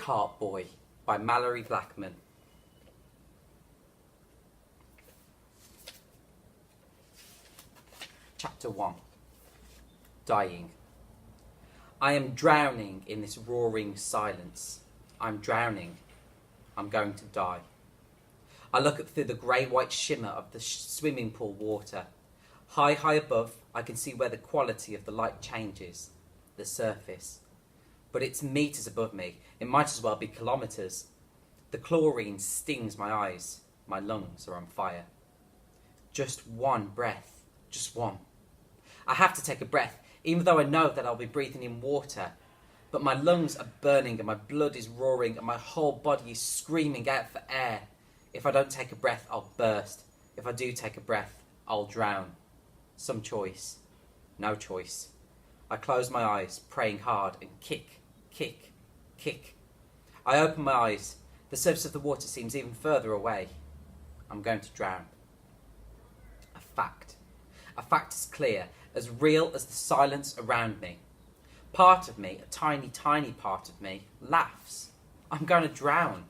Heart Boy by Malorie Blackman. Chapter 1. Dying. I am drowning in this roaring silence. I'm drowning. I'm going to die. I look up through the grey-white shimmer of the swimming pool water. High above, I can see where the quality of the light changes. The surface. But it's meters above me. It might as well be kilometres. The chlorine stings my eyes. My lungs are on fire. Just one breath. Just one. I have to take a breath, even though I know that I'll be breathing in water. But my lungs are burning and my blood is roaring and my whole body is screaming out for air. If I don't take a breath, I'll burst. If I do take a breath, I'll drown. Some choice. No choice. I close my eyes, praying hard, and kick. I open my eyes. The surface of the water seems even further away. I'm going to drown. A fact. A fact is clear, as real as the silence around me. Part of me, a tiny part of me, laughs. I'm going to drown.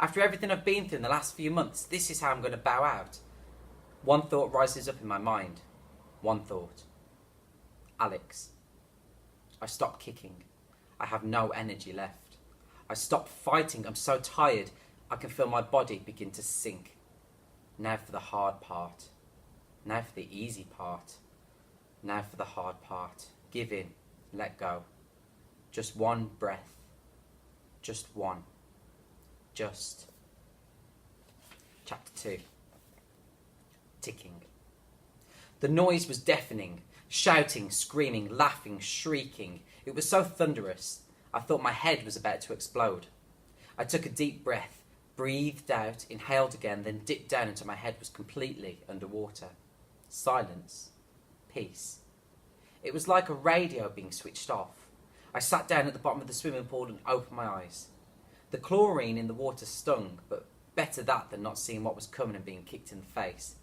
After everything I've been through in the last few months, this is how I'm going to bow out. One thought rises up in my mind. One thought. Alex. I stop kicking. I have no energy left. I stop fighting. I'm so tired. I can feel my body begin to sink. Now for the hard part. Now for the easy part. Now for the hard part. Give in. Let go. Just one breath. Just one. Just. Chapter 2. Ticking. The noise was deafening. Shouting, screaming, laughing, shrieking. It was so thunderous. I thought my head was about to explode. I took a deep breath, breathed out, inhaled again, then dipped down until my head was completely underwater. Silence. Peace. It was like a radio being switched off. I sat down at the bottom of the swimming pool and opened my eyes. The chlorine in the water stung, but better that than not seeing what was coming and being kicked in the face.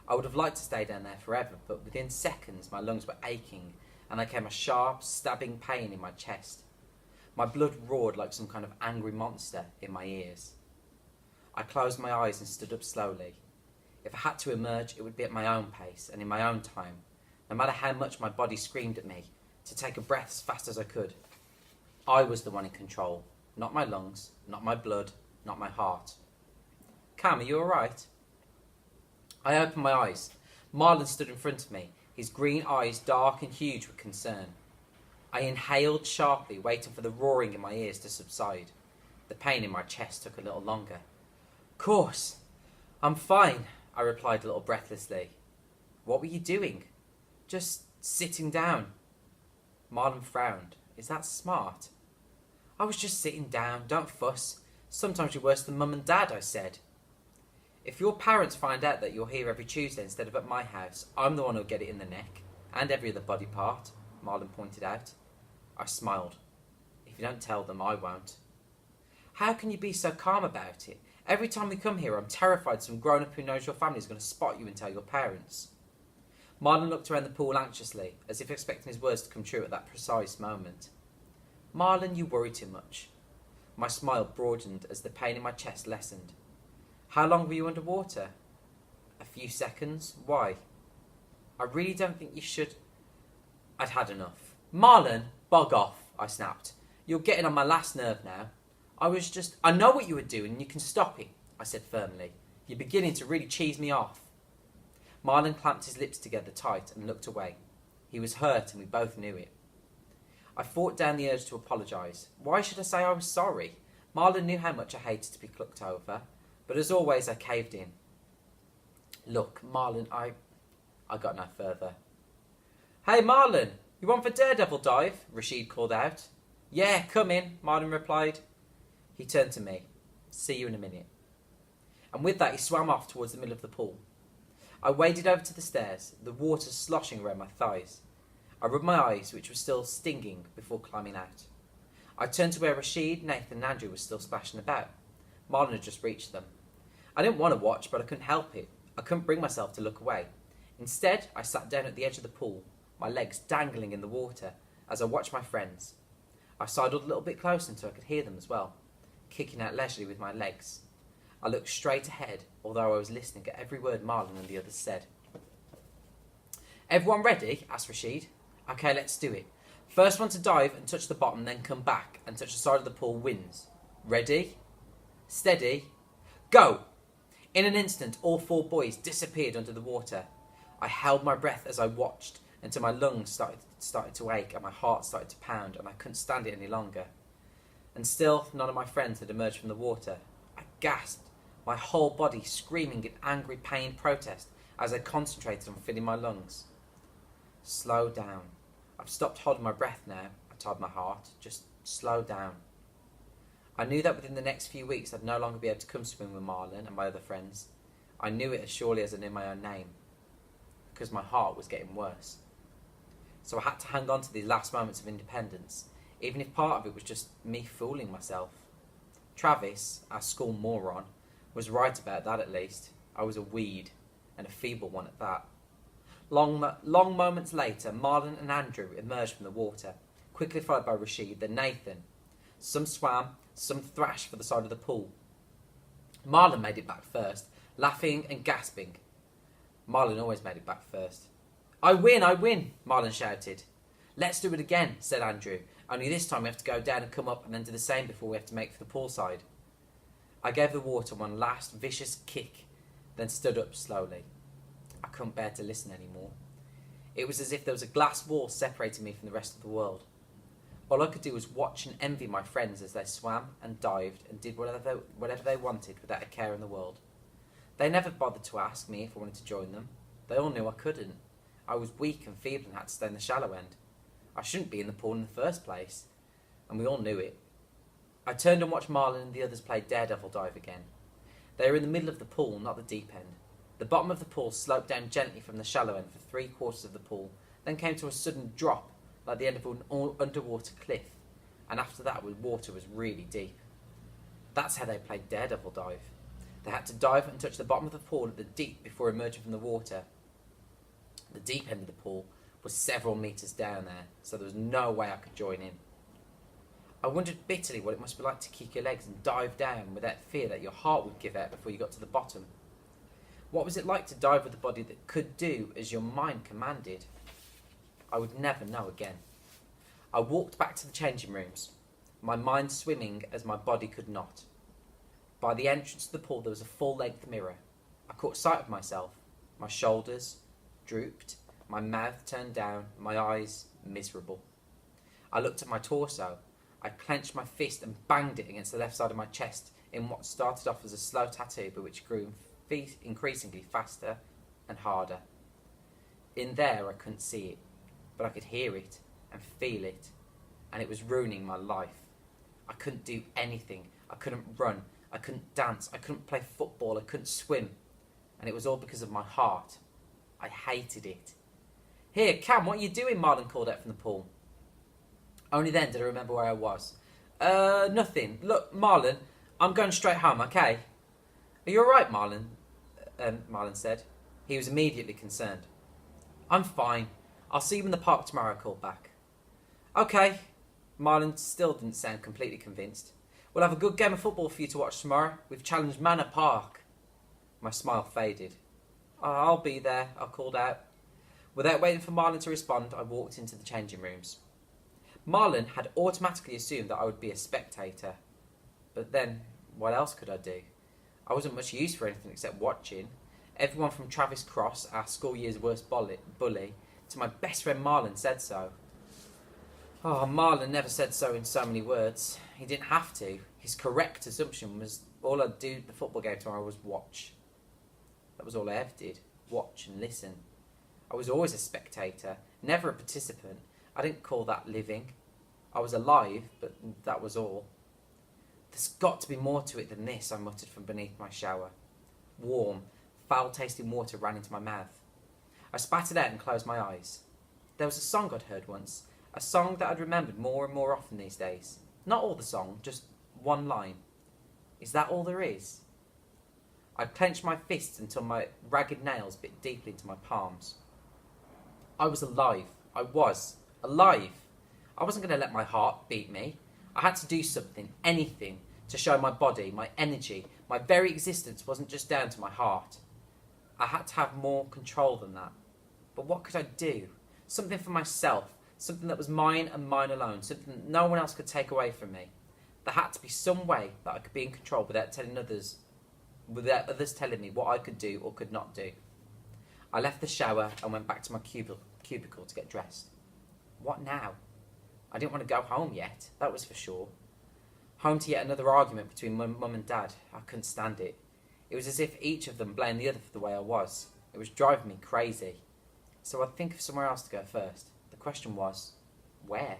I would have liked to stay down there forever, but within seconds my lungs were aching and there came a sharp, stabbing pain in my chest. My blood roared like some kind of angry monster in my ears. I closed my eyes and stood up slowly. If I had to emerge, it would be at my own pace and in my own time, no matter how much my body screamed at me to take a breath as fast as I could. I was the one in control, not my lungs, not my blood, not my heart. Cam, are you alright? I opened my eyes. Marlin stood in front of me, his green eyes dark and huge with concern. I inhaled sharply, waiting for the roaring in my ears to subside. The pain in my chest took a little longer. Course, I'm fine, I replied a little breathlessly. What were you doing? Just sitting down. Marlin frowned. Is that smart? I was just sitting down, don't fuss. Sometimes you're worse than Mum and Dad, I said. If your parents find out that you're here every Tuesday instead of at my house, I'm the one who'll get it in the neck, and every other body part, Marlin pointed out. I smiled. If you don't tell them, I won't. How can you be so calm about it? Every time we come here, I'm terrified some grown-up who knows your family is going to spot you and tell your parents. Marlin looked around the pool anxiously, as if expecting his words to come true at that precise moment. Marlin, you worry too much. My smile broadened as the pain in my chest lessened. How long were you underwater? A few seconds. Why? I really don't think you should... I'd had enough. Marlin, bog off, I snapped. You're getting on my last nerve now. I know what you were doing and you can stop it, I said firmly. You're beginning to really cheese me off. Marlin clamped his lips together tight and looked away. He was hurt and we both knew it. I fought down the urge to apologise. Why should I say I was sorry? Marlin knew how much I hated to be clucked over, but as always I caved in. Look, Marlin, I got no further. Hey Marlin, you want for Daredevil dive? Rashid called out. Yeah, come in, Marlin replied. He turned to me. See you in a minute. And with that he swam off towards the middle of the pool. I waded over to the stairs, the water sloshing around my thighs. I rubbed my eyes, which were still stinging, before climbing out. I turned to where Rashid, Nathan and Andrew were still splashing about. Marlin had just reached them. I didn't want to watch, but I couldn't help it. I couldn't bring myself to look away. Instead, I sat down at the edge of the pool, my legs dangling in the water, as I watched my friends. I sidled a little bit closer until I could hear them as well. kicking out leisurely with my legs. I looked straight ahead, although I was listening at every word Marlin and the others said. "Everyone ready?" asked Rashid. "Okay, let's do it. First one to dive and touch the bottom, then come back and touch the side of the pool wins. Ready? Steady. Go!" In an instant, all 4 boys disappeared under the water. I held my breath as I watched until my lungs started to ache and my heart started to pound and I couldn't stand it any longer. And still, none of my friends had emerged from the water. I gasped, my whole body screaming in angry pained protest as I concentrated on filling my lungs. Slow down. I've stopped holding my breath now, I told my heart. Just slow down. I knew that within the next few weeks I'd no longer be able to come swim with Marlin and my other friends. I knew it as surely as I knew my own name, because my heart was getting worse. So I had to hang on to these last moments of independence, even if part of it was just me fooling myself. Travis, our school moron, was right about that at least. I was a weed, and a feeble one at that. Long moments later, Marlin and Andrew emerged from the water, quickly followed by Rashid, then Nathan. Some swam, some thrashed for the side of the pool. Marlin made it back first, laughing and gasping. Marlin always made it back first. I win, Marlin shouted. "Let's do it again," said Andrew. "Only this time we have to go down and come up and then do the same before we have to make for the pool side." I gave the water one last vicious kick, then stood up slowly. I couldn't bear to listen anymore. It was as if there was a glass wall separating me from the rest of the world. All I could do was watch and envy my friends as they swam and dived and did whatever they wanted without a care in the world. They never bothered to ask me if I wanted to join them. They all knew I couldn't. I was weak and feeble and had to stay in the shallow end. I shouldn't be in the pool in the first place, and we all knew it. I turned and watched Marlin and the others play Daredevil dive again. They were in the middle of the pool, not the deep end. The bottom of the pool sloped down gently from the shallow end for 3/4 of the pool, then came to a sudden drop like the end of an underwater cliff, and after that the water was really deep. That's how they played Daredevil dive. They had to dive and touch the bottom of the pool at the deep before emerging from the water. The deep end of the pool was several metres down there, so there was no way I could join in. I wondered bitterly what it must be like to kick your legs and dive down without fear that your heart would give out before you got to the bottom. What was it like to dive with a body that could do as your mind commanded? I would never know again. I walked back to the changing rooms, my mind swimming as my body could not. By the entrance to the pool there was a full-length mirror. I caught sight of myself. My shoulders drooped, my mouth turned down, my eyes miserable. I looked at my torso. I clenched my fist and banged it against the left side of my chest in what started off as a slow tattoo but which grew increasingly faster and harder. In there I couldn't see it, but I could hear it and feel it, and it was ruining my life. I couldn't do anything. I couldn't run. I couldn't dance. I couldn't play football. I couldn't swim. And it was all because of my heart. I hated it. "Here, Cam, what are you doing?" Marlin called out from the pool. Only then did I remember where I was. Nothing. Look, Marlin, I'm going straight home, okay?" "Are you alright, Marlin?" Marlin said. He was immediately concerned. "I'm fine. I'll see you in the park tomorrow," I called back. "Okay." Marlin still didn't sound completely convinced. "We'll have a good game of football for you to watch tomorrow. We've challenged Manor Park." My smile faded. "I'll be there," I called out. Without waiting for Marlin to respond, I walked into the changing rooms. Marlin had automatically assumed that I would be a spectator. But then, what else could I do? I wasn't much use for anything except watching. Everyone from Travis Cross, our school year's worst bully, to my best friend Marlin said so. Oh, Marlin never said so in so many words. He didn't have to. His correct assumption was all I'd do at the football game tomorrow was watch. That was all I ever did. Watch and listen. I was always a spectator, never a participant. I didn't call that living. I was alive, but that was all. "There's got to be more to it than this," I muttered from beneath my shower. Warm, foul-tasting water ran into my mouth. I spat it out and closed my eyes. There was a song I'd heard once, a song that I'd remembered more and more often these days. Not all the song, just one line. Is that all there is? I clenched my fists until my ragged nails bit deeply into my palms. I was alive. I was alive. I wasn't going to let my heart beat me. I had to do something, anything, To show my body, my energy, my very existence wasn't just down to my heart. I had to have more control than that. But what could I do? Something for myself, something that was mine and mine alone, something that no one else could take away from me. There had to be some way that I could be in control without others telling me what I could do or could not do. I left the shower and went back to my cubicle to get dressed. What now? I didn't want to go home yet, that was for sure. Home to yet another argument between mum and dad. I couldn't stand it. It was as if each of them blamed the other for the way I was. It was driving me crazy. So I'd think of somewhere else to go first. The question was, where?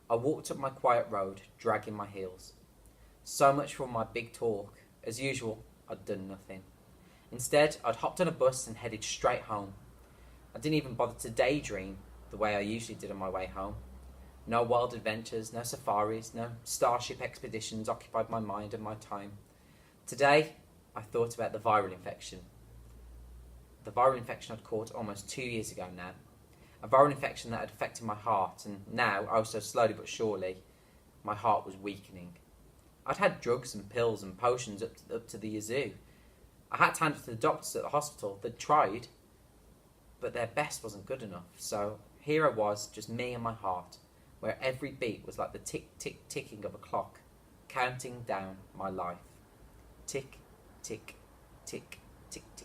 I walked up my quiet road, dragging my heels. So much for my big talk. As usual, I'd done nothing. Instead, I'd hopped on a bus and headed straight home. I didn't even bother to daydream the way I usually did on my way home. No wild adventures, no safaris, no starship expeditions occupied my mind and my time. Today, I thought about the viral infection. The viral infection I'd caught almost 2 years ago now. A viral infection that had affected my heart, and now, oh so slowly but surely, my heart was weakening. I'd had drugs and pills and potions up to the yazoo. I had to hand it to the doctors at the hospital. They'd tried, but their best wasn't good enough. So here I was, just me and my heart, where every beat was like the tick-tick-ticking of a clock, counting down my life. Tick, tick, tick, tick, tick.